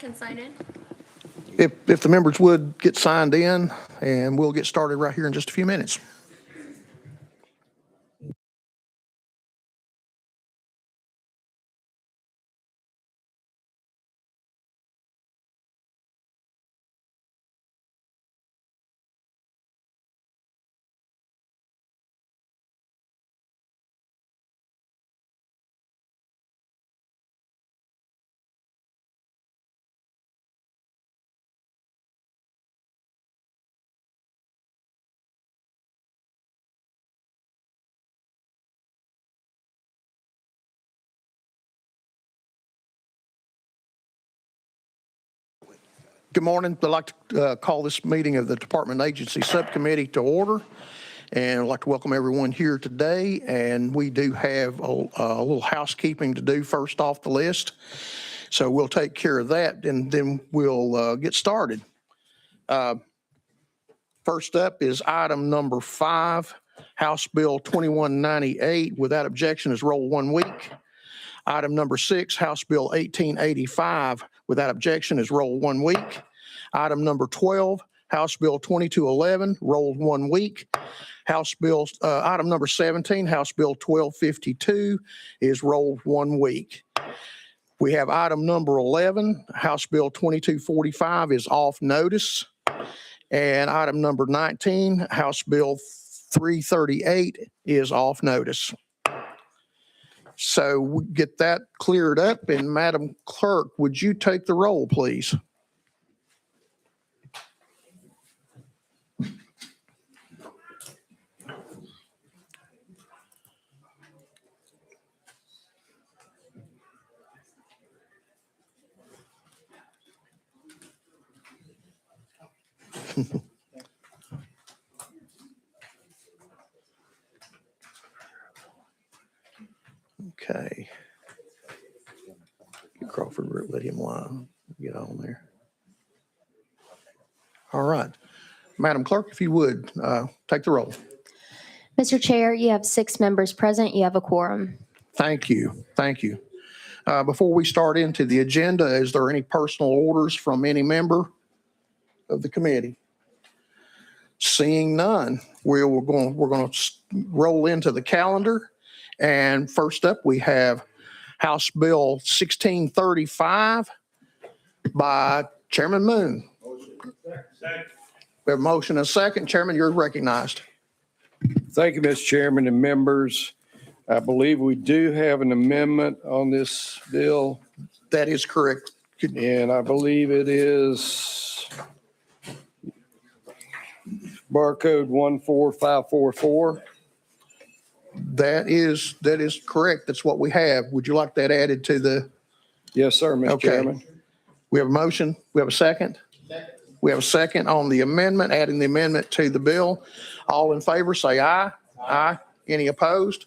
can sign in. If the members would get signed in, and we'll get started right here in just a few minutes. Good morning. I'd like to call this meeting of the Department and Agency Subcommittee to order. And I'd like to welcome everyone here today. And we do have a little housekeeping to do first off the list. So we'll take care of that and then we'll get started. First up is item number 5, House Bill 2198. Without objection is roll 1 week. Item number 6, House Bill 1885. Without objection is roll 1 week. Item number 12, House Bill 2211, rolled 1 week. Item number 17, House Bill 1252 is rolled 1 week. We have item number 11, House Bill 2245 is off notice. And item number 19, House Bill 338 is off notice. So we get that cleared up, and Madam Clerk, would you take the roll, please? Okay. Crawford, let him get on there. All right. Madam Clerk, if you would, take the roll. Mr. Chair, you have 6 members present. You have a quorum. Thank you. Thank you. Before we start into the agenda, is there any personal orders from any member of the committee? Seeing none, we're going to roll into the calendar. And first up, we have House Bill 1635 by Chairman Moon. We have a motion and a second. Chairman, you're recognized. Thank you, Mr. Chairman and members. I believe we do have an amendment on this bill, That is correct. and I believe it is barcode 14544. That is correct. That's what we have. Would you like that added to the? Yes, sir, Mr. Okay. Chairman. We have a motion. We have a second. We have a second on the amendment, adding the amendment to the bill. All in favor, say aye. Aye. Any opposed?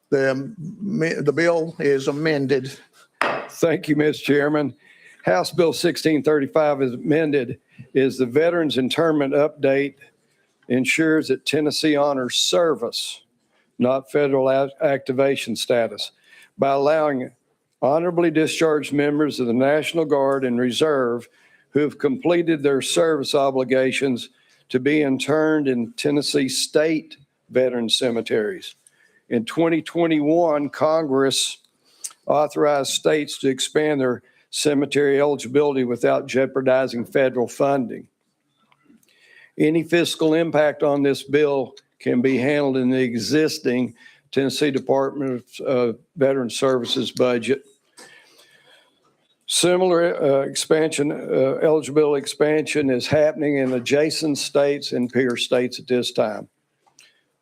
The bill is amended. Thank you, Mr. Chairman. House Bill 1635 is amended is the Veterans Internment Update ensures that Tennessee honors service, not federal activation status, by allowing honorably discharged members of the National Guard and Reserve who have completed their service obligations to be interned in Tennessee state veteran cemeteries. In 2021, Congress authorized states to expand their cemetery eligibility without jeopardizing federal funding. Any fiscal impact on this bill can be handled in the existing Tennessee Department of Veteran Services budget. Similar eligibility expansion is happening in adjacent states and peer states at this time.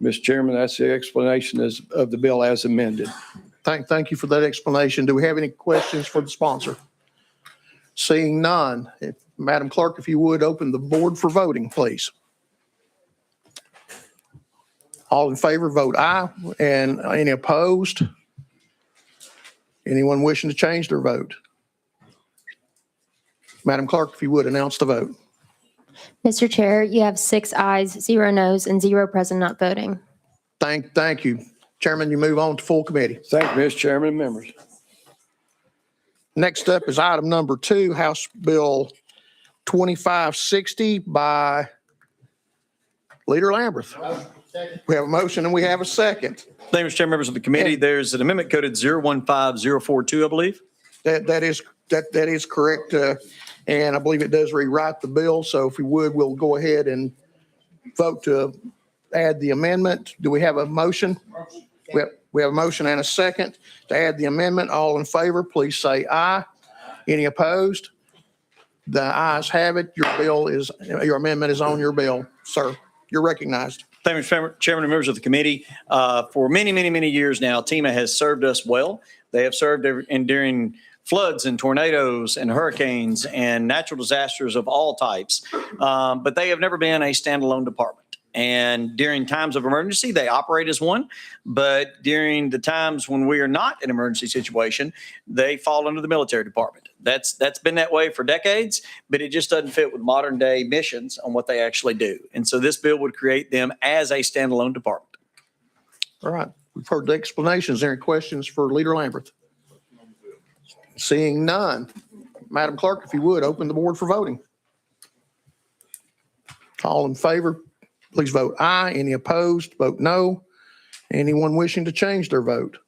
Mr. Chairman, that's the explanation of the bill as amended. Thank you for that explanation. Do we have any questions for the sponsor? Seeing none, Madam Clerk, if you would open the board for voting, please. All in favor, vote aye. And any opposed? Anyone wishing to change their vote? Madam Clerk, if you would announce the vote. Mr. Chair, you have 6 ayes, 0 noes, and 0 present not voting. Thank you. Chairman, you move on to full committee. Thank you, Mr. Chairman and members. Next up is item number 2, House Bill 2560 by Leader Lamberth. We have a motion and we have a second. Thank you, Mr. Chair, members of the committee. There's an amendment coded 015042, I believe. That is correct. And I believe it does rewrite the bill. So if we would, we'll go ahead and vote to add the amendment. Do we have a motion? We have a motion and a second to add the amendment. All in favor, please say aye. Any opposed? The ayes have it. Your amendment is on your bill, sir. You're recognized. Thank you, Mr. Chairman and members of the committee. For many, many, many years now, TEMA has served us well. They have served during floods and tornadoes and hurricanes and natural disasters of all types. But they have never been a standalone department. And during times of emergency, they operate as one. But during the times when we are not in an emergency situation, they fall under the military department. That's been that way for decades, but it just doesn't fit with modern day missions on what they actually do. And so this bill would create them as a standalone department. All right. We've heard the explanations. Any questions for Leader Lamberth? Seeing none. Madam Clerk, if you would, open the board for voting. All in favor, please vote aye. Any opposed, vote no. Anyone wishing to change their vote?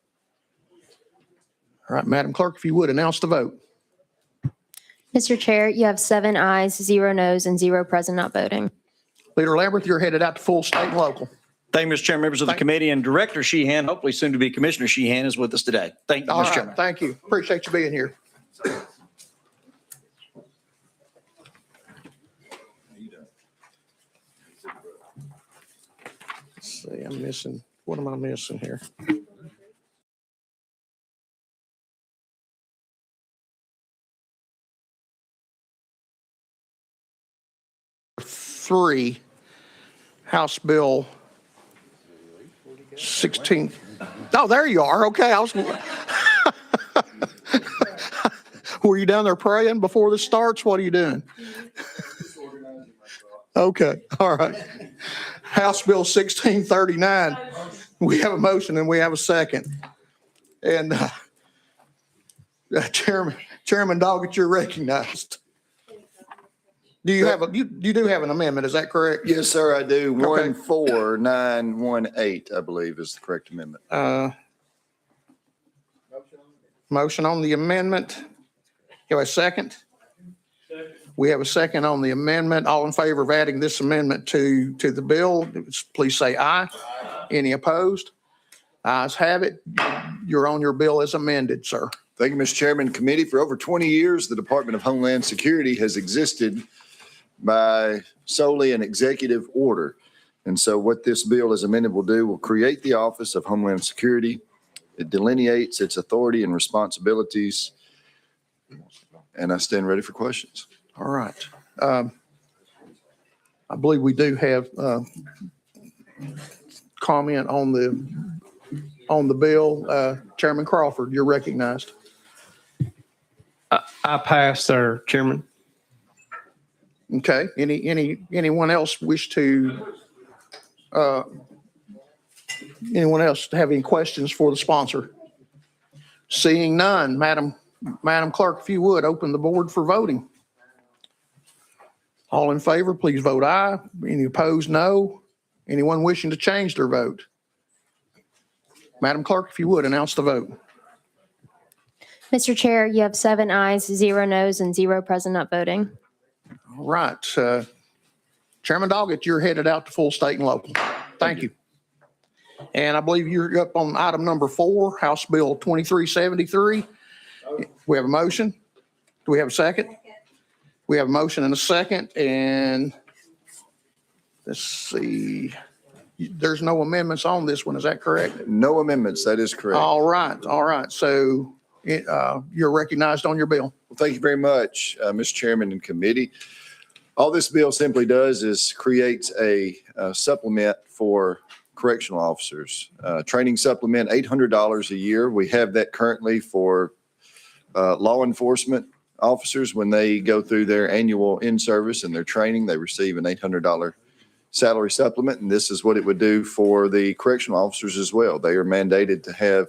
All right, Madam Clerk, if you would, announce the vote. Mr. Chair, you have 7 ayes, 0 noes, and 0 present not voting. Leader Lamberth, you're headed out to full state and local. Thank you, Mr. Chairman, members of the committee, and Director Sheehan, hopefully soon to be Commissioner Sheehan, is with us today. Thank you, All Mr. right, Chairman. thank you. Appreciate you being here. Let's see, I'm missing, what am I missing here? Three, House Bill 16. Oh, there you are. Okay, I was. Were you down there praying before this starts? What are you doing? Okay, all right. House Bill 1639. We have a motion and we have a second. And Chairman Doggett, you're recognized. Do you have you do have an amendment? Is that correct? Yes, sir, I do. Okay. 14918, I believe, is the correct amendment. Motion on the amendment. You have a second? We have a second on the amendment. All in favor of adding this amendment to the bill, please say aye. Any opposed? Ayes have it. You're on your bill as amended, sir. Thank you, Mr. Chairman. Committee, for over 20 years, the Department of Homeland Security has existed by solely an executive order. And so what this bill as amended will do will create the Office of Homeland Security. It delineates its authority and responsibilities. And I stand ready for questions. All right. I believe we do have comment on the bill. Chairman Crawford, you're recognized. I pass, sir, Chairman. Okay. Anyone else wish to? Anyone else have any questions for the sponsor? Seeing none, Madam Clerk, if you would, open the board for voting. All in favor, please vote aye. Any opposed, no. Anyone wishing to change their vote? Madam Clerk, if you would, announce the vote. Mr. Chair, you have 7 ayes, 0 noes, and 0 present not voting. All right. Chairman Doggett, you're headed out to full state and local. Thank you. And I believe you're up on item number 4, House Bill 2373. We have a motion. Do we have a second? We have a motion and a second, and let's see. There's no amendments on this one. Is that correct? No amendments. That is correct. All right. All right. So you're recognized on your bill. Well, thank you very much, Mr. Chairman and committee. All this bill simply does is creates a supplement for correctional officers. Training supplement, $800 a year. We have that currently for law enforcement officers. When they go through their annual in-service and their training, they receive an $800 salary supplement. And this is what it would do for the correctional officers as well. They are mandated to have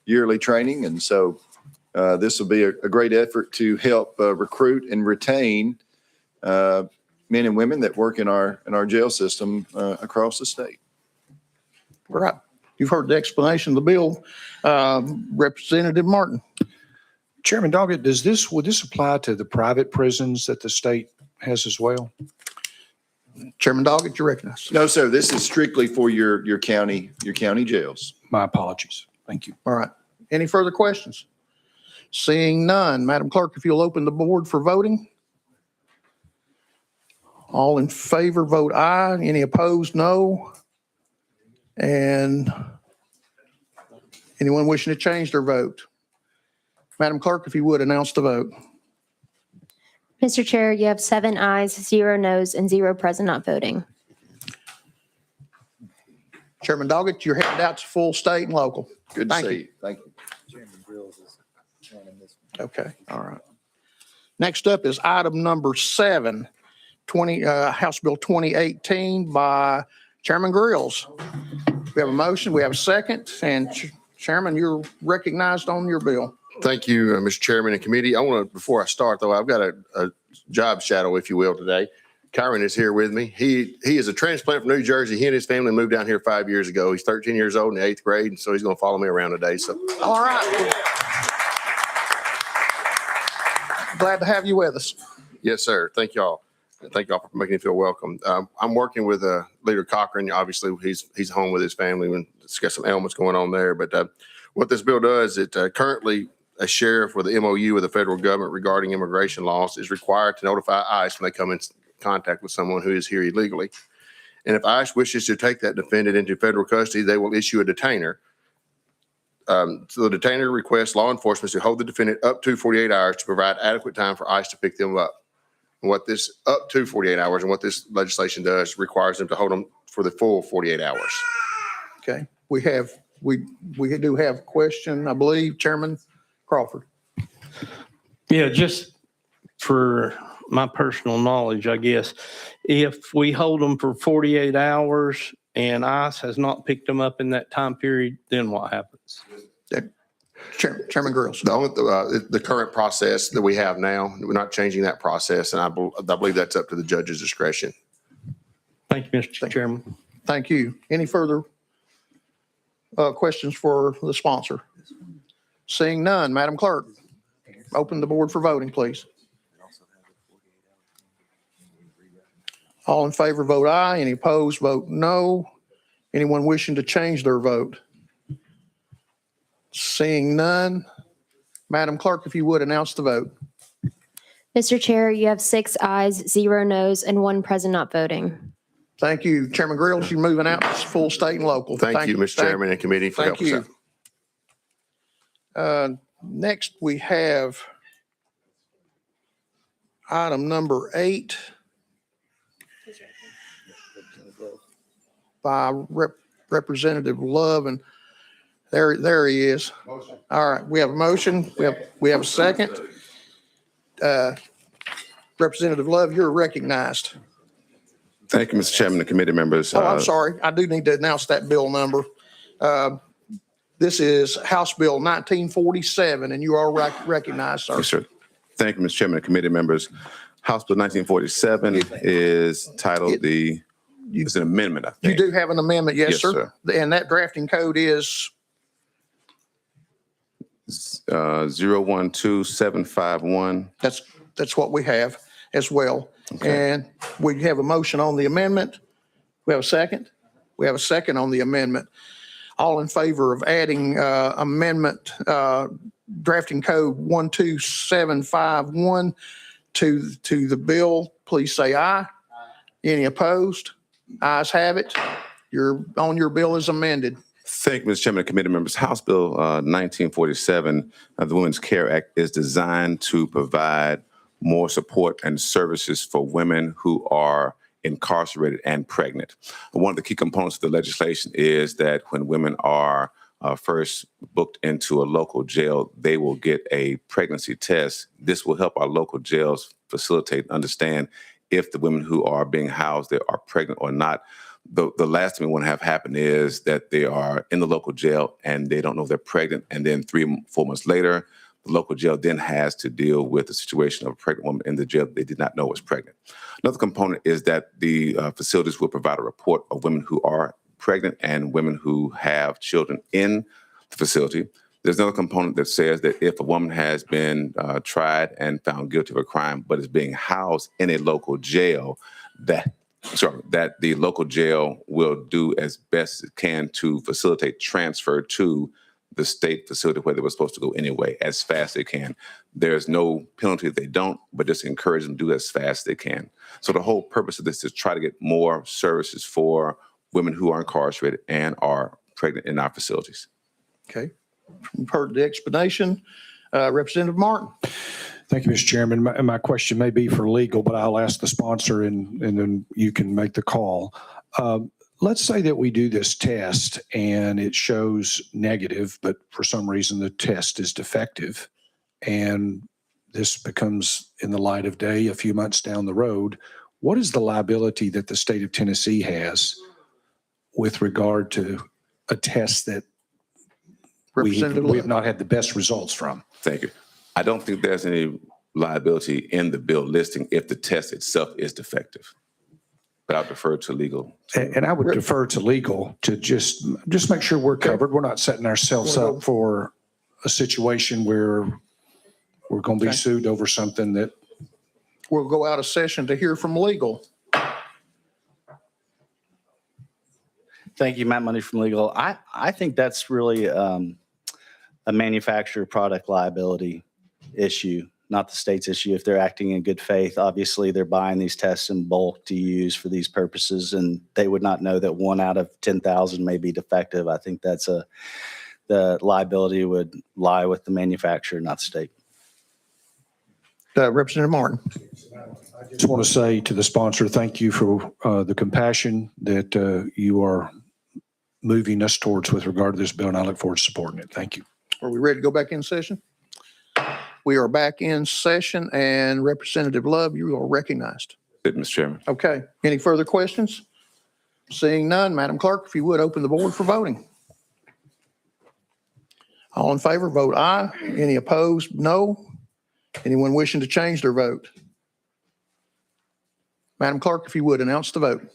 yearly training. And so This will be a great effort to help recruit and retain men and women that work in our jail system across the state. All right. You've heard the explanation of the bill. Representative Martin. Chairman Doggett, would this apply to the private prisons that the state has as well? Chairman Doggett, you recognize. No, sir. This is strictly for your county jails. My apologies. Thank you. All right. Any further questions? Seeing none, Madam Clerk, if you'll open the board for voting. All in favor, vote aye. Any opposed, no. And anyone wishing to change their vote? Madam Clerk, if you would, announce the vote. Mr. Chair, you have 7 ayes, 0 noes, and 0 present not voting. Chairman Doggett, you're headed out to full state and local. Good to Thank see you. you. Thank you. Okay, all right. Next up is item number 7, House Bill 2018 by Chairman Grills. We have a motion, we have a second, and Chairman, you're recognized on your bill. Thank you, Mr. Chairman and committee. I want to, before I start though, I've got a job shadow, if you will, today. Kyron is here with me. He is a transplant from New Jersey. He and his family moved down here 5 years ago. He's 13 years old in the 8th grade, and so he's going to follow me around today. So, All right. Glad to have you with us. yes, sir. Thank y'all. Thank y'all for making me feel welcome. I'm working with Leader Cochran. Obviously, he's home with his family and it's got some ailments going on there. But what this bill does, it currently a sheriff with the MOU with the federal government regarding immigration laws is required to notify ICE when they come in contact with someone who is here illegally. And if ICE wishes to take that defendant into federal custody, they will issue a detainer. So the detainer requests law enforcement to hold the defendant up to 48 hours to provide adequate time for ICE to pick them up. And what this up to 48 hours and what this legislation does requires them to hold them for the full 48 hours. Okay, we do have a question, I believe, Chairman Crawford. Yeah, just for my personal knowledge, I guess, if we hold them for 48 hours and ICE has not picked them up in that time period, then what happens? Chairman Grills. The current process that we have now, we're not changing that process, and I believe that's up to the judge's discretion. Thank you, Mr. Chairman. Thank you. Any further questions for the sponsor? Seeing none, Madam Clerk, open the board for voting, please. All in favor, vote aye. Any opposed, vote no. Anyone wishing to change their vote? Seeing none, Madam Clerk, if you would, announce the vote. Mr. Chair, you have 6 ayes, 0 noes, and 1 present not voting. Thank you. Chairman Grills, you're moving out to full state and local. Thank you, Mr. Chairman and committee, for Thank helping us you. out. Next, we have item number 8 by Representative Love, and there he is. All right, we have a motion. We have a second. Representative Love, you're recognized. Thank you, Mr. Chairman and committee members. Oh, I'm sorry. I do need to announce that bill number. This is House Bill 1947, and you are recognized, sir. Yes, sir. Thank you, Mr. Chairman and committee members. House Bill 1947 is titled it's an amendment, I You think. do have an amendment, yes, Yes, sir. And that drafting code is 012751. that's what we have as well. And we have a motion on the amendment. We have a second. We have a second on the amendment. All in favor of adding amendment drafting code 12751 to the bill, please say aye. Any opposed? Ayes have it. You're on your bill as amended. Thank you, Mr. Chairman and committee members. House Bill 1947, the Women's Care Act, is designed to provide more support and services for women who are incarcerated and pregnant. One of the key components of the legislation is that when women are first booked into a local jail, they will get a pregnancy test. This will help our local jails facilitate and understand if the women who are being housed there are pregnant or not. The last thing we want to have happen is that they are in the local jail and they don't know if they're pregnant, and then 3-4 months later, the local jail then has to deal with the situation of a pregnant woman in the jail they did not know was pregnant. Another component is that the facilities will provide a report of women who are pregnant and women who have children in the facility. There's another component that says that if a woman has been tried and found guilty of a crime but is being housed in a local jail, that the local jail will do as best it can to facilitate transfer to the state facility where they were supposed to go anyway, as fast as they can. There's no penalty if they don't, but just encourage them to do it as fast as they can. So the whole purpose of this is try to get more services for women who are incarcerated and are pregnant in our facilities. Okay. You've heard the explanation. Representative Martin. Thank you, Mr. Chairman. My question may be for legal, but I'll ask the sponsor and then you can make the call. Let's say that we do this test and it shows negative, but for some reason the test is defective and this becomes in the light of day a few months down the road. What is the liability that the state of Tennessee has with regard to a test that we have not had the best results from? Thank you. I don't think there's any liability in the bill listing if the test itself is defective. But I'll defer to legal. And I would defer to legal to just make sure we're covered. We're not setting ourselves up for a situation where we're going to be sued over something that. We'll go out of session to hear from legal. Thank you, Matt Money from Legal. I think that's really a manufacturer product liability issue, not the state's issue. If they're acting in good faith, obviously they're buying these tests in bulk to use for these purposes, and they would not know that 1 out of 10,000 may be defective. I think that's the liability would lie with the manufacturer, not the state. Representative Martin. I just want to say to the sponsor, thank you for the compassion that you are moving us towards with regard to this bill, and I look forward to supporting it. Thank you. Are we ready to go back in session? We are back in session, and Representative Love, you are recognized. Good, Mr. Chairman. Okay. Any further questions? Seeing none, Madam Clerk, if you would open the board for voting. All in favor, vote aye. Any opposed, no. Anyone wishing to change their vote? Madam Clerk, if you would announce the vote.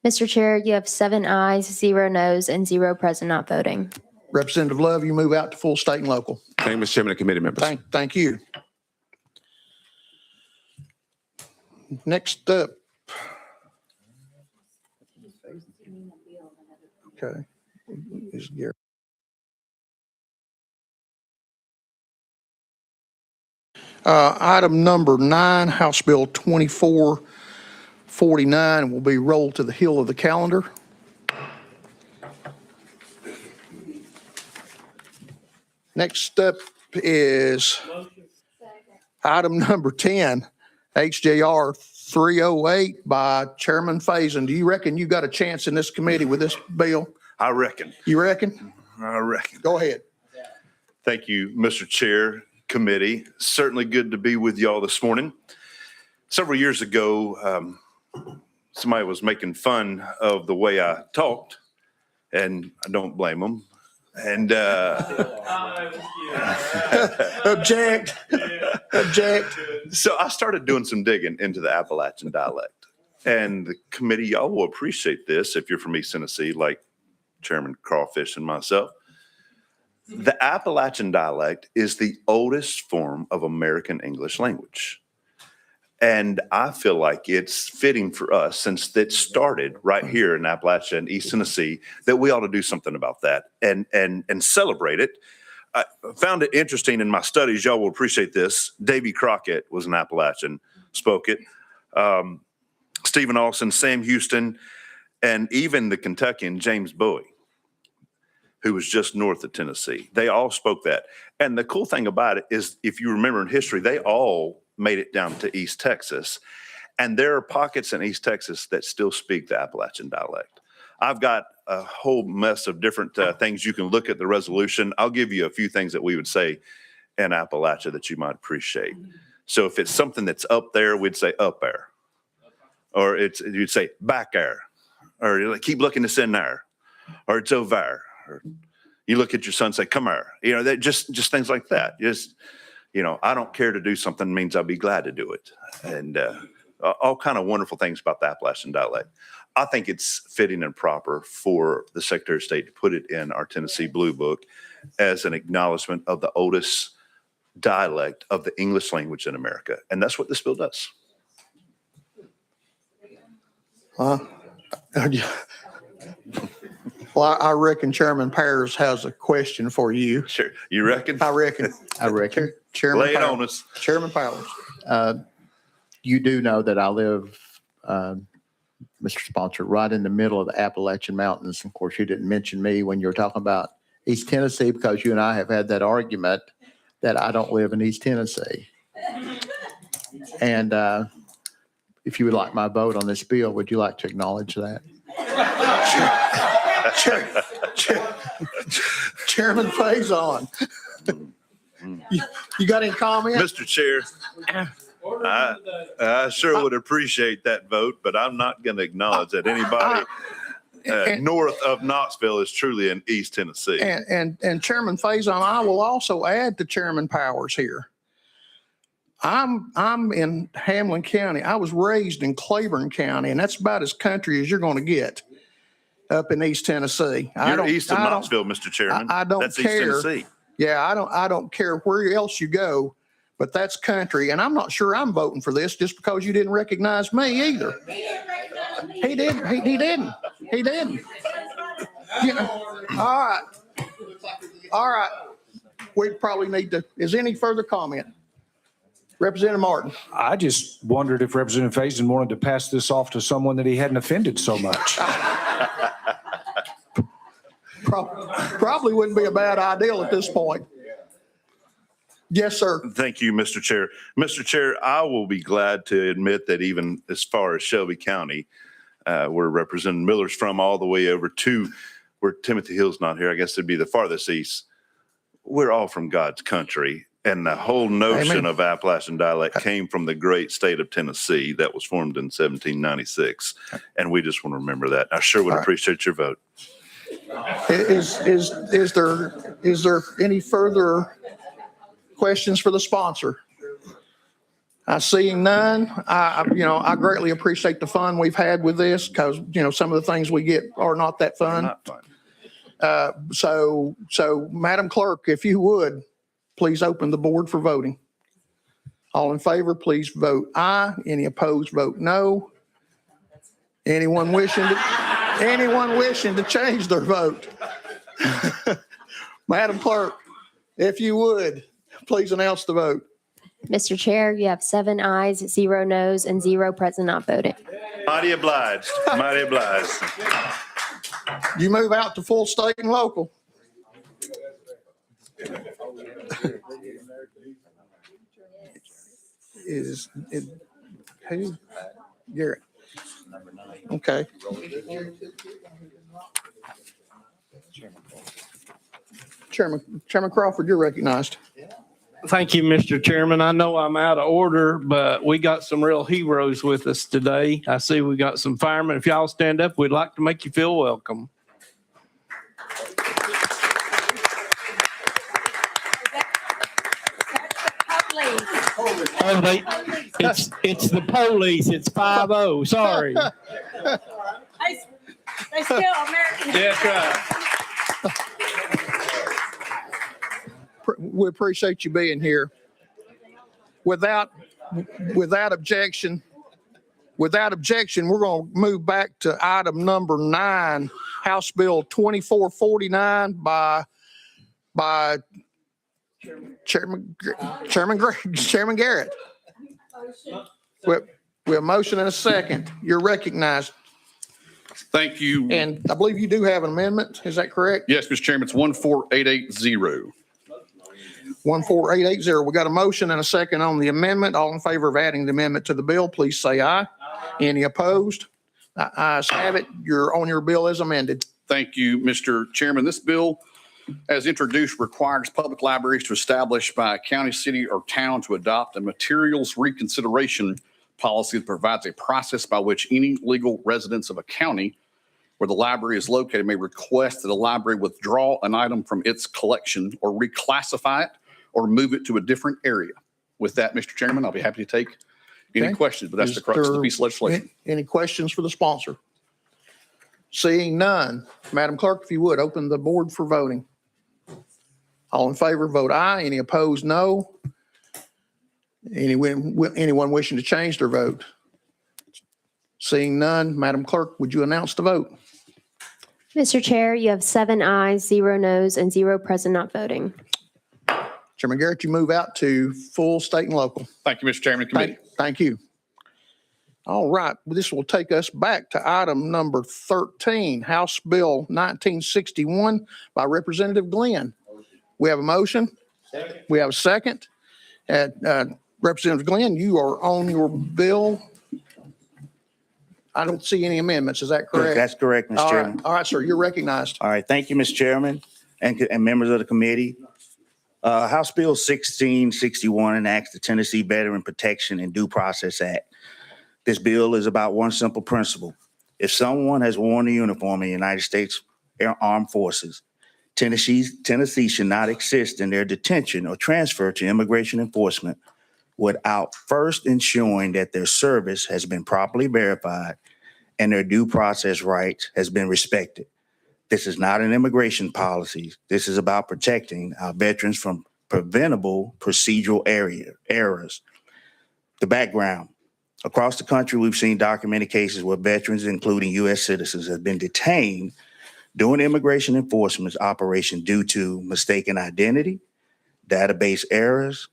Mr. Chair, you have 7 ayes, 0 noes, and 0 present not voting. Representative Love, you move out to full state and local. Thank you, Mr. Chairman and committee members. Thank you. Next up. Okay. Is Gary. Item number 9, House Bill 2449 will be rolled to the hill of the calendar. Next up is item number 10, HJR 308 by Chairman Faison. Do you reckon you got a chance in this committee with this bill? I reckon. You reckon? I reckon. Go ahead. Thank you, Mr. Chair, committee. Certainly good to be with y'all this morning. Several years ago, somebody was making fun of the way I talked, and I don't blame them. And Object. Object. So I started doing some digging into the Appalachian dialect. And the committee, y'all will appreciate this if you're from East Tennessee, like Chairman Crawfish and myself. The Appalachian dialect is the oldest form of American English language. And I feel like it's fitting for us, since it started right here in Appalachia and East Tennessee, that we ought to do something about that and celebrate it. I found it interesting in my studies. Y'all will appreciate this. Davy Crockett was an Appalachian, spoke it. Stephen Austin, Sam Houston, and even the Kentuckian James Bowie, who was just north of Tennessee. They all spoke that. And the cool thing about it is, if you remember in history, they all made it down to East Texas. And there are pockets in East Texas that still speak the Appalachian dialect. I've got a whole mess of different things. You can look at the resolution. I'll give you a few things that we would say in Appalachia that you might appreciate. So if it's something that's up there, we'd say up there. Or you'd say back there. Or keep looking, it's in there. Or it's over there. Or, You look at your son and say, come here. You know, that just things like that. Just, you know, I don't care to do something means I'll be glad to do it. And all kind of wonderful things about the Appalachian dialect. I think it's fitting and proper for the Secretary of State to put it in our Tennessee Blue Book as an acknowledgement of the oldest dialect of the English language in America. And that's what this bill does. Well, I reckon Chairman Pears has a question for you. Sure. You reckon? I reckon. Chairman Lay it Powers. on us. Chairman Powers. You do know that I live, Mr. Sponsor, right in the middle of the Appalachian Mountains. Of course, you didn't mention me when you were talking about East Tennessee because you and I have had that argument that I don't live in East Tennessee. And if you would like my vote on this bill, would you like to acknowledge that? Chairman Faison. You got any comment? Mr. Chair, I sure would appreciate that vote, but I'm not going to acknowledge that anybody north of Knoxville is truly in East Tennessee. And Chairman Faison, I will also add to Chairman Powers here. I'm in Hamlin County. I was raised in Claiborne County, and that's about as country as you're going to get up in East Tennessee. You're east of Knoxville, Mr. Chairman. I don't That's care. East Tennessee. Yeah, I don't care where else you go, but that's country. And I'm not sure I'm voting for this just because you didn't recognize me either. He didn't. He didn't. You know, all right. We probably need to, is any further comment? Representative Martin. I just wondered if Representative Faison wanted to pass this off to someone that he hadn't offended so much. Probably wouldn't be a bad idea at this point. Yes, sir. Thank you, Mr. Chair. Mr. Chair, I will be glad to admit that even as far as Shelby County, where Representative Miller's from, all the way over to where Timothy Hill's not here, I guess it'd be the farthest east. We're all from God's country. And the whole notion Amen. of Appalachian dialect came from the great state of Tennessee that was formed in 1796. And we just want to remember that. I sure would appreciate your vote. Is there any further questions for the sponsor? Seeing none, I greatly appreciate the fun we've had with this because, some of the things we get are not that fun. Not fun. So Madam Clerk, if you would, please open the board for voting. All in favor, please vote aye. Any opposed, vote no. Anyone wishing to change their vote? Madam Clerk, if you would, please announce the vote. Mr. Chair, you have 7 ayes, 0 noes, and 0 present not voting. Mighty obliged. Mighty obliged. You move out to full state and local. Who? Garrett. Okay. Chairman Crawford, you're recognized. Thank you, Mr. Chairman. I know I'm out of order, but we got some real heroes with us today. I see we got some firemen. If y'all stand up, we'd like to make you feel welcome. Oh, it's the police. It's 5-0. Sorry. They still American. That's right. We appreciate you being here. Without objection, we're going to move back to item number 9, House Bill 2449 by Chairman Garrett. We have a motion and a second. You're recognized. Thank you. And I believe you do have an amendment. Is that correct? Yes, Mr. Chairman, it's 14880. 14880. We got a motion and a second on the amendment. All in favor of adding the amendment to the bill, please say aye. Any opposed? Ayes have it. You're on your bill as amended. Thank you, Mr. Chairman. This bill, as introduced, requires public libraries to establish by a county, city, or town to adopt a materials reconsideration policy that provides a process by which any legal residents of a county where the library is located may request that the library withdraw an item from its collection or reclassify it or move it to a different area. With that, Mr. Chairman, I'll be happy to take any Okay. questions, but that's Is the crux of the there piece of legislation. Any questions for the sponsor? Seeing none, Madam Clerk, if you would, open the board for voting. All in favor, vote aye. Any opposed, no. Anyone wishing to change their vote? Seeing none, Madam Clerk, would you announce the vote? Mr. Chair, you have 7 ayes, 0 noes, and 0 present not voting. Chairman Garrett, you move out to full state and local. Thank you, Mr. Chairman, committee. Thank you. All right, this will take us back to item number 13, House Bill 1961 by Representative Glenn. We have a motion. We have a second. Representative Glenn, you are on your bill. I don't see any amendments. Is that correct? That's correct, Mr. Chairman. All right, sir, you're recognized. All right, thank you, Mr. Chairman and members of the committee. House Bill 1661 enacts the Tennessee Veteran Protection and Due Process Act. This bill is about one simple principle. If someone has worn a uniform in the United States Armed Forces, Tennessee should not assist in their detention or transfer to immigration enforcement without first ensuring that their service has been properly verified and their due process rights has been respected. This is not an immigration policy. This is about protecting our veterans from preventable procedural errors. The background. Across the country, we've seen documented cases where veterans, including U.S. citizens, have been detained during immigration enforcement operation due to mistaken identity, database errors,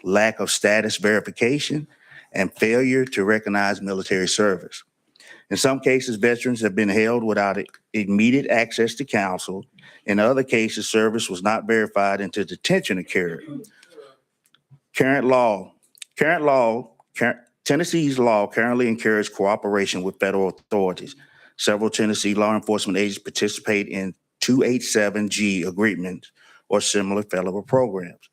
lack of status verification, and failure to recognize military service. In some cases, veterans have been held without immediate access to counsel. In other cases, service was not verified until detention occurred. Tennessee's law currently encourages cooperation with federal authorities. Several Tennessee law enforcement agents participate in 287G agreements or similar federal programs.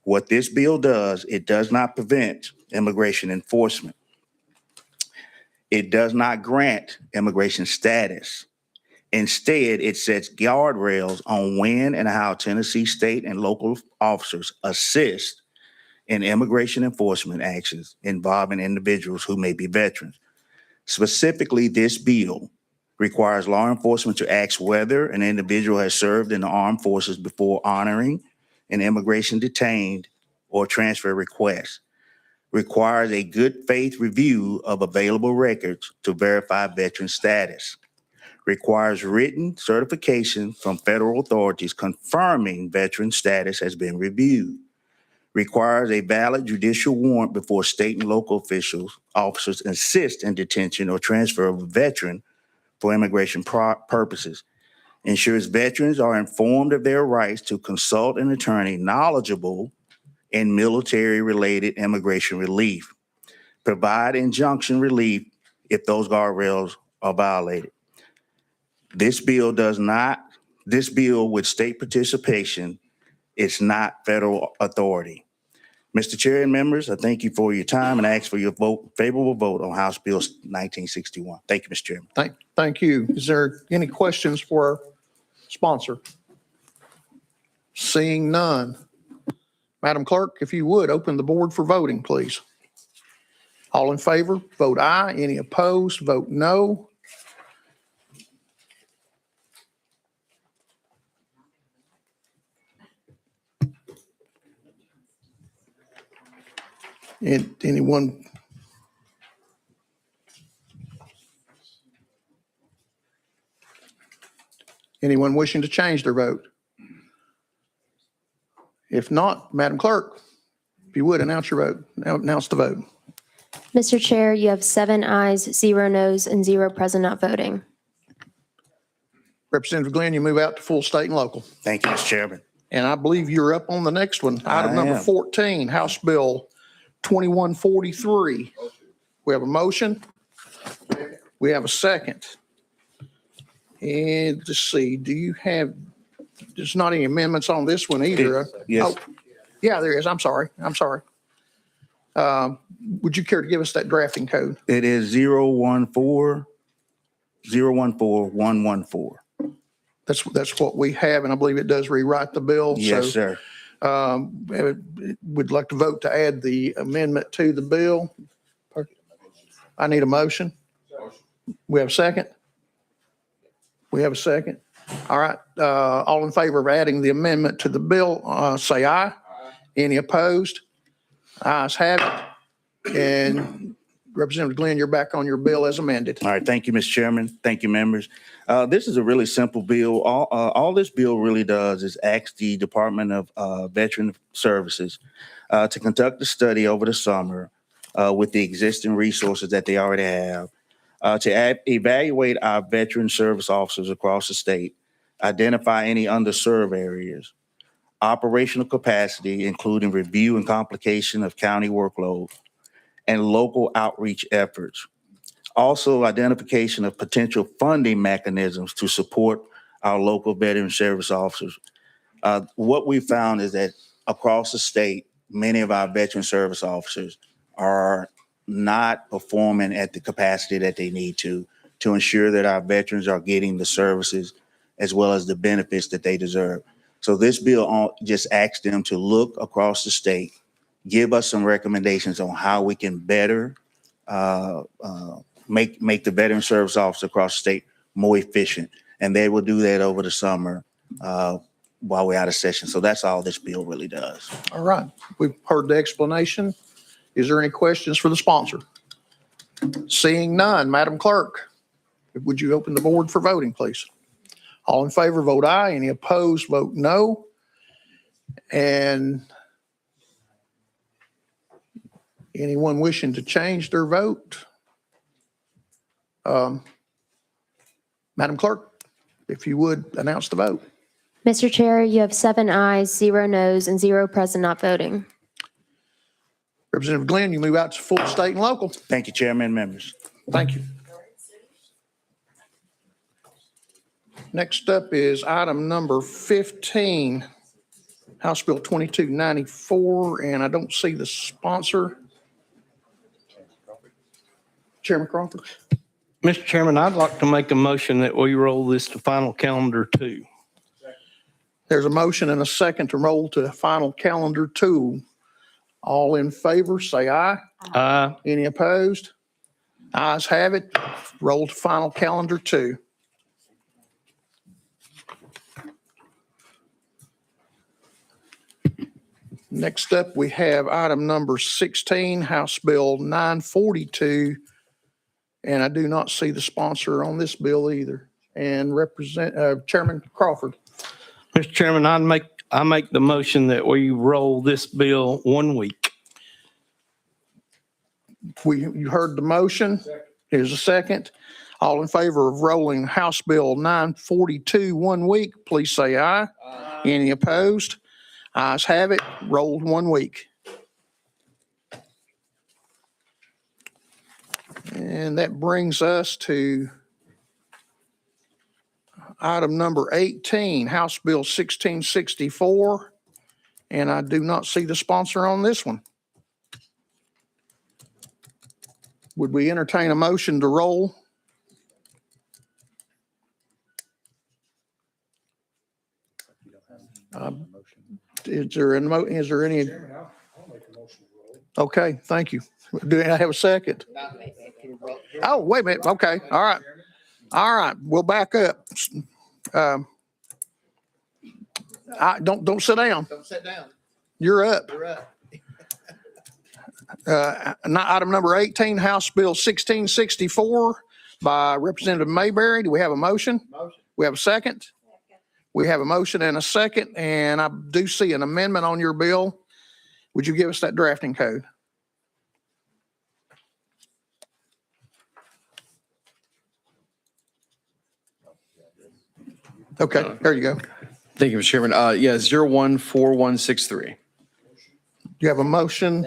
What this bill does, it does not prevent immigration enforcement. It does not grant immigration status. Instead, it sets guardrails on when and how Tennessee state and local officers assist in immigration enforcement actions involving individuals who may be veterans. Specifically, this bill requires law enforcement to ask whether an individual has served in the armed forces before honoring an immigration detained or transfer request. Requires a good faith review of available records to verify veteran status. Requires written certification from federal authorities confirming veteran status has been reviewed. Requires a valid judicial warrant before state and local officers assist in detention or transfer of a veteran for immigration purposes. Ensures veterans are informed of their rights to consult an attorney knowledgeable in military-related immigration relief. Provide injunction relief if those guardrails are violated. This bill with state participation, it's not federal authority. Mr. Chair and members, I thank you for your time and I ask for your favorable vote on House Bill 1961. Thank you, Mr. Chairman. Thank you. Is there any questions for our sponsor? Seeing none. Madam Clerk, if you would, open the board for voting, please. All in favor, vote aye. Any opposed, vote no. And anyone wishing to change their vote? If not, Madam Clerk, if you would, announce your vote. Announce the vote. Mr. Chair, you have 7 ayes, 0 noes, and 0 present not voting. Representative Glenn, you move out to full state and local. Thank you, Mr. Chairman. And I believe you're up on the next one. Item number am. 14, House Bill 2143. We have a motion. We have a second. And let's see, there's not any amendments on this one either. Yes. Oh, yeah, there is. I'm sorry. Would you care to give us that drafting code? It is 014 014114. That's what we have, and I believe it does rewrite the bill. Yes, So, sir. Would like to vote to add the amendment to the bill. I need a motion. We have a second? We have a second. All right. All in favor of adding the amendment to the bill, say aye. Any opposed? Ayes have it. And Representative Glenn, you're back on your bill as amended. All right, thank you, Mr. Chairman. Thank you, members. This is a really simple bill. All this bill really does is ask the Department of Veteran Services to conduct a study over the summer with the existing resources that they already have to evaluate our veteran service officers across the state, identify any underserved areas, operational capacity, including review and complication of county workload, and local outreach efforts. Also, identification of potential funding mechanisms to support our local veteran service officers. What we found is that across the state, many of our veteran service officers are not performing at the capacity that they need to ensure that our veterans are getting the services as well as the benefits that they deserve. So this bill just asks them to look across the state, give us some recommendations on how we can better make the veteran service officers across the state more efficient. And they will do that over the summer while we're out of session. So that's all this bill really does. All right. We've heard the explanation. Is there any questions for the sponsor? Seeing none, Madam Clerk, would you open the board for voting, please? All in favor, vote aye. Any opposed, vote no. And anyone wishing to change their vote? Madam Clerk, if you would announce the vote. Mr. Chair, you have 7 ayes, 0 noes, and 0 present not voting. Representative Glenn, you move out to full state and local. Thank you, Chairman and members. Thank you. Next up is item number 15, House Bill 2294, and I don't see the sponsor. Chairman Crawford. Mr. Chairman, I'd like to make a motion that we roll this to final calendar 2. There's a motion and a second to roll to final calendar 2. All in favor, say aye. Aye. Any opposed? Ayes have it. Roll to final calendar 2. Next up, we have item number 16, House Bill 942. And I do not see the sponsor on this bill either. And Chairman Crawford. Mr. Chairman, I make the motion that we roll this bill 1 week. You heard the motion. Here's a second. All in favor of rolling House Bill 942 1 week, please say aye. Aye. Any opposed? Ayes have it. Rolled 1 week. And that brings us to item number 18, House Bill 1664. And I do not see the sponsor on this one. Would we entertain a motion to roll? Is there any? Okay, thank you. Do I have a second? Oh, wait a minute. Okay, all right. All right, we'll back up. Don't sit down. Don't sit down. You're up. You're up. Item number 18, House Bill 1664 by Representative Mayberry. Do we have a motion? Motion. We have a second? We have a motion and a second, and I do see an amendment on your bill. Would you give us that drafting code? Okay, there you go. Thank you, Mr. Chairman. Yeah, 014163. You have a motion,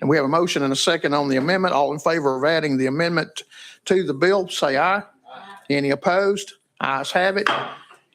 and we have a motion and a second on the amendment. All in favor of adding the amendment to the bill, say aye. Aye. Any opposed? Ayes have it.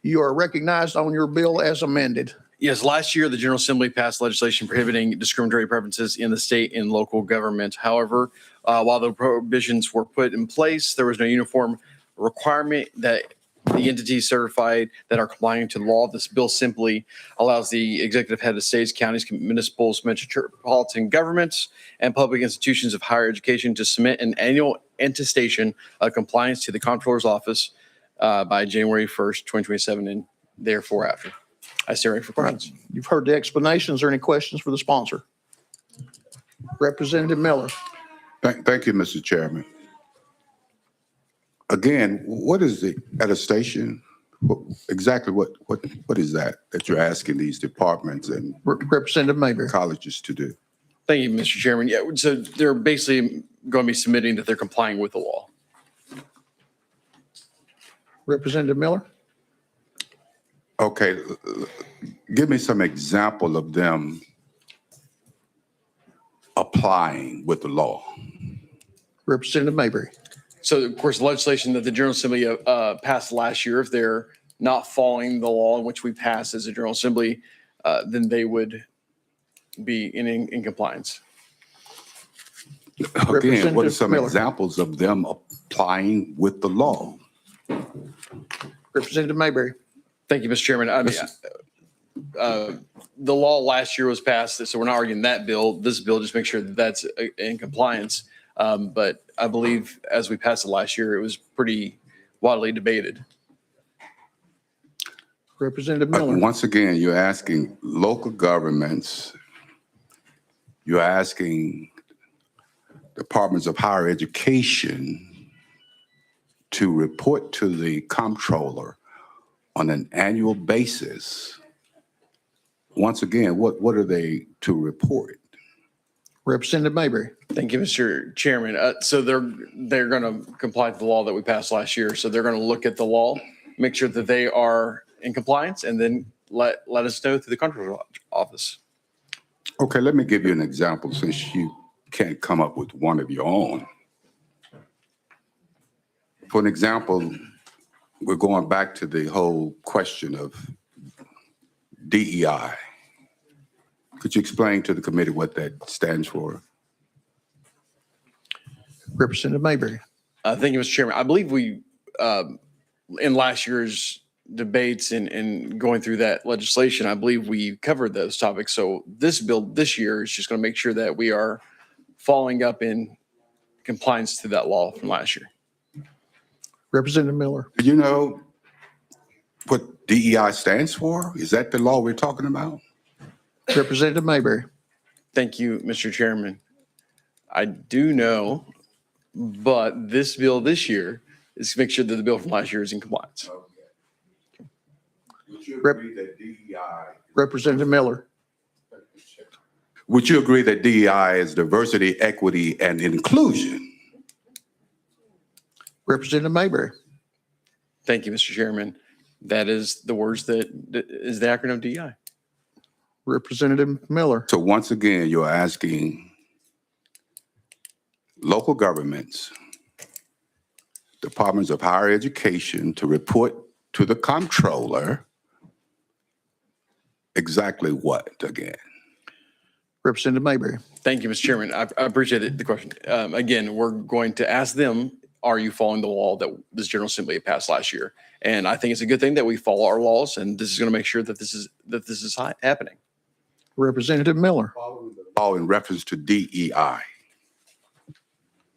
You are recognized on your bill as amended. Yes, last year, the General Assembly passed legislation prohibiting discriminatory preferences in the state and local government. However, while the prohibitions were put in place, there was no uniform requirement that the entities certified that are complying to the law. This bill simply allows the executive head of states, counties, municipals, metropolitan governments, and public institutions of higher education to submit an annual attestation of compliance to the comptroller's office by January 1st, 2027, and therefore after. I stand ready for questions. You've heard the explanation. Is there any questions for the sponsor? Representative Miller. Thank you, Mr. Chairman. Again, what is the attestation? Exactly what is that you're asking these departments and Representative Mayberry. colleges to do? Thank you, Mr. Chairman. Yeah, so they're basically going to be submitting that they're complying with the law. Representative Miller. Okay, give me some example of them applying with the law. Representative Mayberry. So, of course, legislation that the General Assembly passed last year, if they're not following the law in which we passed as a General Assembly, then they would be in compliance. Again, what are some Miller. examples of them applying with the law? Representative Mayberry. Thank you, Mr. Chairman. I mean, the law last year was passed, so we're not arguing that bill. This bill just makes sure that that's in compliance. But I believe as we passed it last year, it was pretty widely debated. Representative Miller. Once again, you're asking local governments, you're asking departments of higher education to report to the comptroller on an annual basis. Once again, what are they to report? Representative Mayberry. Thank you, Mr. Chairman. So they're going to comply with the law that we passed last year. So they're going to look at the law, make sure that they are in compliance, and then let us know through the comptroller's office. Okay, let me give you an example since you can't come up with one of your own. For an example, we're going back to the whole question of DEI. Could you explain to the committee what that stands for? Representative Mayberry. Thank you, Mr. Chairman. I believe we, in last year's debates and going through that legislation, I believe we covered those topics. So this bill this year is just going to make sure that we are following up in compliance to that law from last year. Representative Miller. Do you know what DEI stands for? Is that the law we're talking about? Representative Mayberry. Thank you, Mr. Chairman. I do know, but this bill this year is to make sure that the bill from last year is in compliance. Would you agree that DEI? Representative Miller. Would you agree that DEI is diversity, equity, and inclusion? Representative Mayberry. Thank you, Mr. Chairman. That is the words that is the acronym DEI. Representative Miller. So once again, you're asking local governments, departments of higher education to report to the comptroller exactly what again? Representative Mayberry. Thank you, Mr. Chairman. I appreciate the question. Again, we're going to ask them, are you following the law that this General Assembly passed last year? And I think it's a good thing that we follow our laws, and this is going to make sure that this is happening. Representative Miller. All in reference to DEI.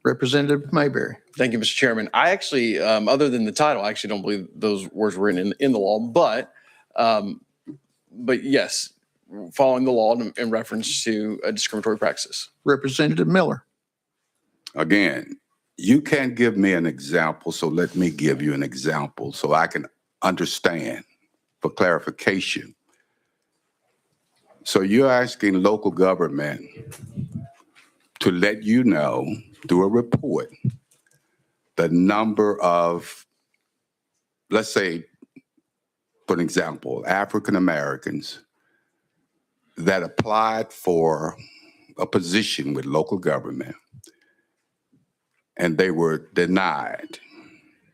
Representative Mayberry. Thank you, Mr. Chairman. I actually, other than the title, I actually don't believe those words were written in the law, but yes, following the law in reference to discriminatory practices. Representative Miller. Again, you can't give me an example, so let me give you an example so I can understand for clarification. So you're asking local government to let you know through a report the number of, let's say, for an example, African Americans that applied for a position with local government and they were denied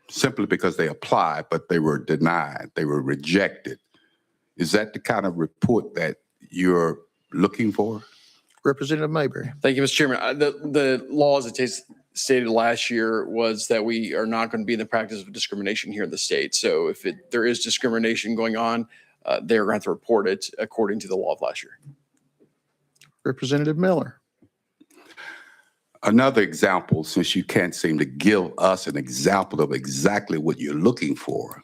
simply because they applied, but they were denied, they were rejected. Is that the kind of report that you're looking for? Representative Mayberry. Thank you, Mr. Chairman. The law as it stated last year was that we are not going to be in the practice of discrimination here in the state. So if there is discrimination going on, they're going to have to report it according to the law of last year. Representative Miller. Another example, since you can't seem to give us an example of exactly what you're looking for.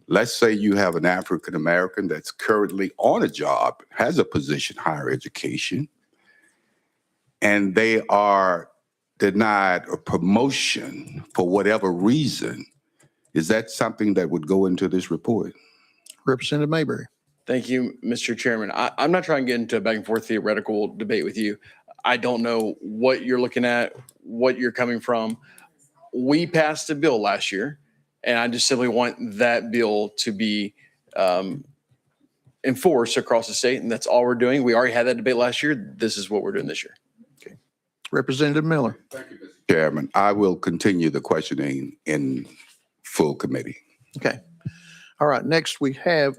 Let's say you have an African American that's currently on a job, has a position, higher education, and they are denied a promotion for whatever reason. Is that something that would go into this report? Representative Mayberry. Thank you, Mr. Chairman. I'm not trying to get into a back and forth theoretical debate with you. I don't know what you're looking at, what you're coming from. We passed a bill last year, and I just simply want that bill to be enforced across the state, and that's all we're doing. We already had that debate last year. This is what we're doing this year. Okay. Representative Miller. Thank you, Mr. Chairman. I will continue the questioning in full committee. Okay. All right. Next we have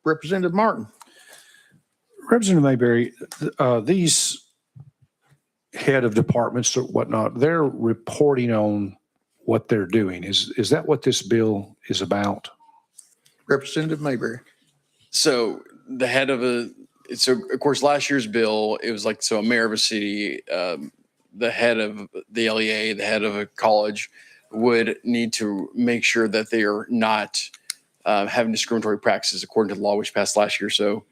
Representative Martin. Representative Mayberry, these head of departments or whatnot, they're reporting on what they're doing. Is that what this bill is about? Representative Mayberry. So the head of of course, last year's bill, it was like, so a mayor of a city, the head of the LEA, the head of a college would need to make sure that they are not having discriminatory practices according to the law, which passed last year. So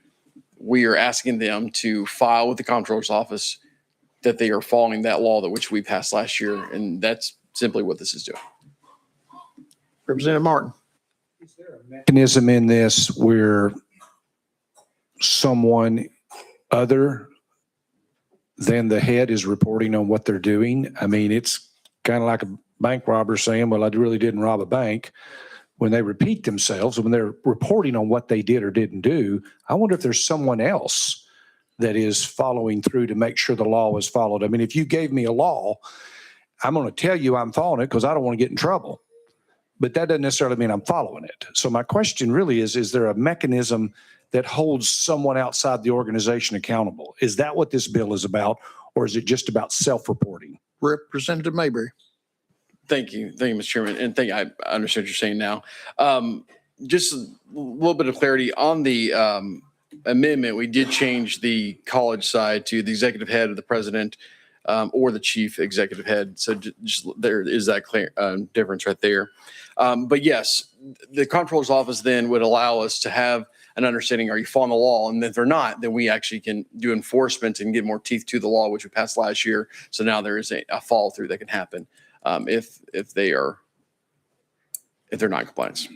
we are asking them to file with the comptroller's office that they are following that law that which we passed last year. And that's simply what this is doing. Representative Martin. Mechanism in this where someone other than the head is reporting on what they're doing? I mean, it's kind of like a bank robber saying, well, I really didn't rob a bank. When they repeat themselves, when they're reporting on what they did or didn't do, I wonder if there's someone else that is following through to make sure the law is followed. I mean, if you gave me a law, I'm going to tell you I'm following it because I don't want to get in trouble. But that doesn't necessarily mean I'm following it. So my question really is there a mechanism that holds someone outside the organization accountable? Is that what this bill is about, or is it just about self-reporting? Representative Mayberry. Thank you. Thank you, Mr. Chairman. And I understand what you're saying now. Just a little bit of clarity on the amendment. We did change the college side to the executive head of the president or the chief executive head. So just there is that clear difference right there. But yes, the comptroller's office then would allow us to have an understanding, are you following the law? And if they're not, then we actually can do enforcement and get more teeth to the law, which we passed last year. So now there is a follow through that can happen if they're not in compliance.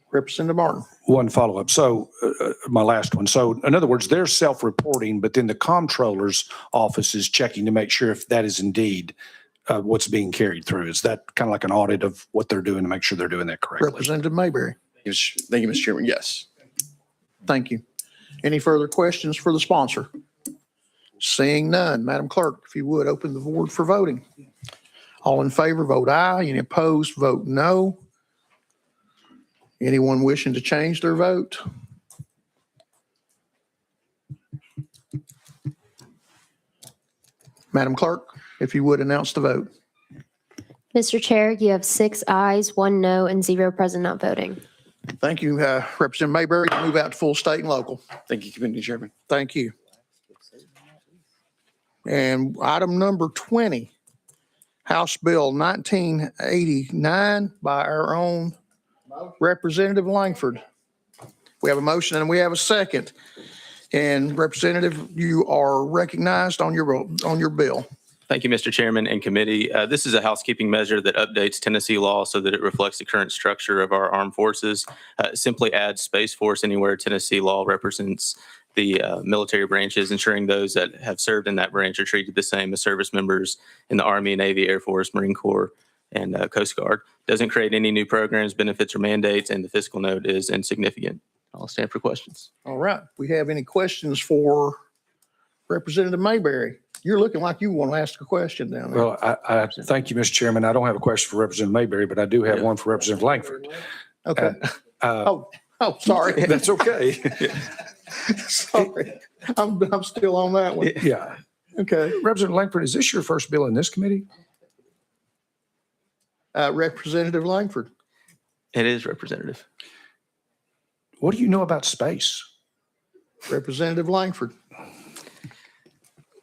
Representative Martin. One follow-up. So my last one. So in other words, they're self-reporting, but then the comptroller's office is checking to make sure if that is indeed what's being carried through. Is that kind of like an audit of what they're doing to make sure they're doing that correctly? Representative Mayberry. Thank you, Mr. Chairman. Yes. Thank you. Any further questions for the sponsor? Seeing none, Madam Clerk, if you would, open the board for voting. All in favor, vote aye. Any opposed, vote no. Anyone wishing to change their vote? Madam Clerk, if you would, announce the vote. Mr. Chair, you have 6 ayes, 1 no, and 0 present not voting. Thank you, Representative Mayberry. Move out to full state and local. Thank you, Committee Chairman. Thank you. And item number 20, House Bill 1989 by our own Representative Langford. We have a motion and we have a second. And Representative, you are recognized on your bill. Thank you, Mr. Chairman and committee. This is a housekeeping measure that updates Tennessee law so that it reflects the current structure of our armed forces. Simply adds Space Force anywhere Tennessee law represents the military branches, ensuring those that have served in that branch are treated the same as service members in the Army, Navy, Air Force, Marine Corps, and Coast Guard. Doesn't create any new programs, benefits, or mandates, and the fiscal note is insignificant. I'll stand for questions. All right. We have any questions for Representative Mayberry? You're looking like you want to ask a question down there. Well, I thank you, Mr. Chairman. I don't have a question for Representative Mayberry, but I do have one for Representative Langford. Okay. Sorry. That's okay. Sorry. I'm still on that one. Yeah. Okay. Representative Langford, is this your first bill in this committee? Representative Langford. It is representative. What do you know about space? Representative Langford.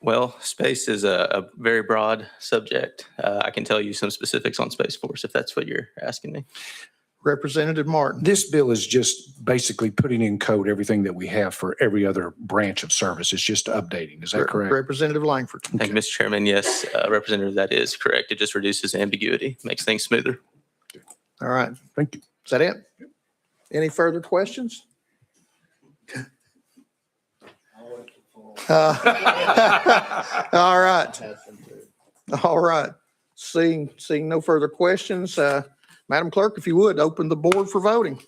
Well, space is a very broad subject. I can tell you some specifics on Space Force if that's what you're asking me. Representative Martin. This bill is just basically putting in code everything that we have for every other branch of service. It's just updating. Is that correct? Representative Langford. Thank you, Mr. Chairman. Yes, Representative, that is correct. It just reduces ambiguity, makes things smoother. All right. Thank you. Is that it? Any further questions? All right. All right. Seeing no further questions, Madam Clerk, if you would, open the board for voting.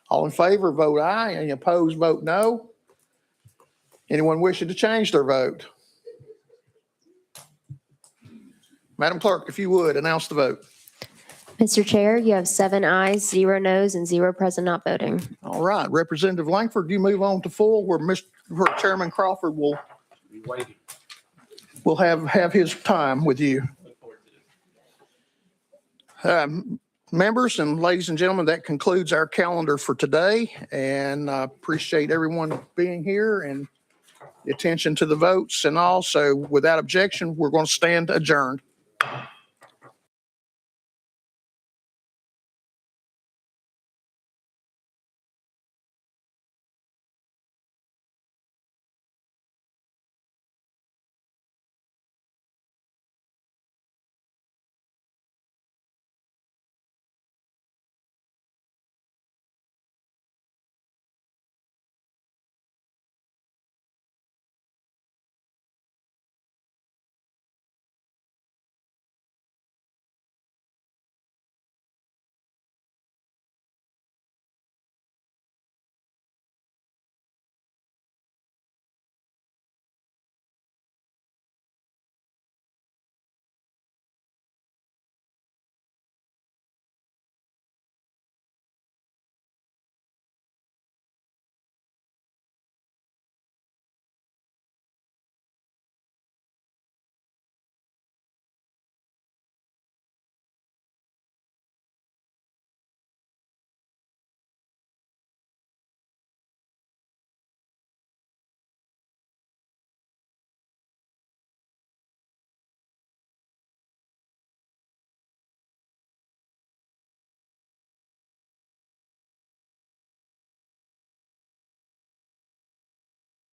All in favor, vote aye. Any opposed, vote no. Anyone wishing to change their vote? Madam Clerk, if you would, announce the vote. Mr. Chair, you have 7 ayes, 0 noes, and 0 present not voting. All right, Representative Langford, you move on to full where Chairman Crawford will have his time with you. Members and ladies and gentlemen, that concludes our calendar for today, and I appreciate everyone being here and the attention to the votes. And also, without objection, we're going to stand adjourned.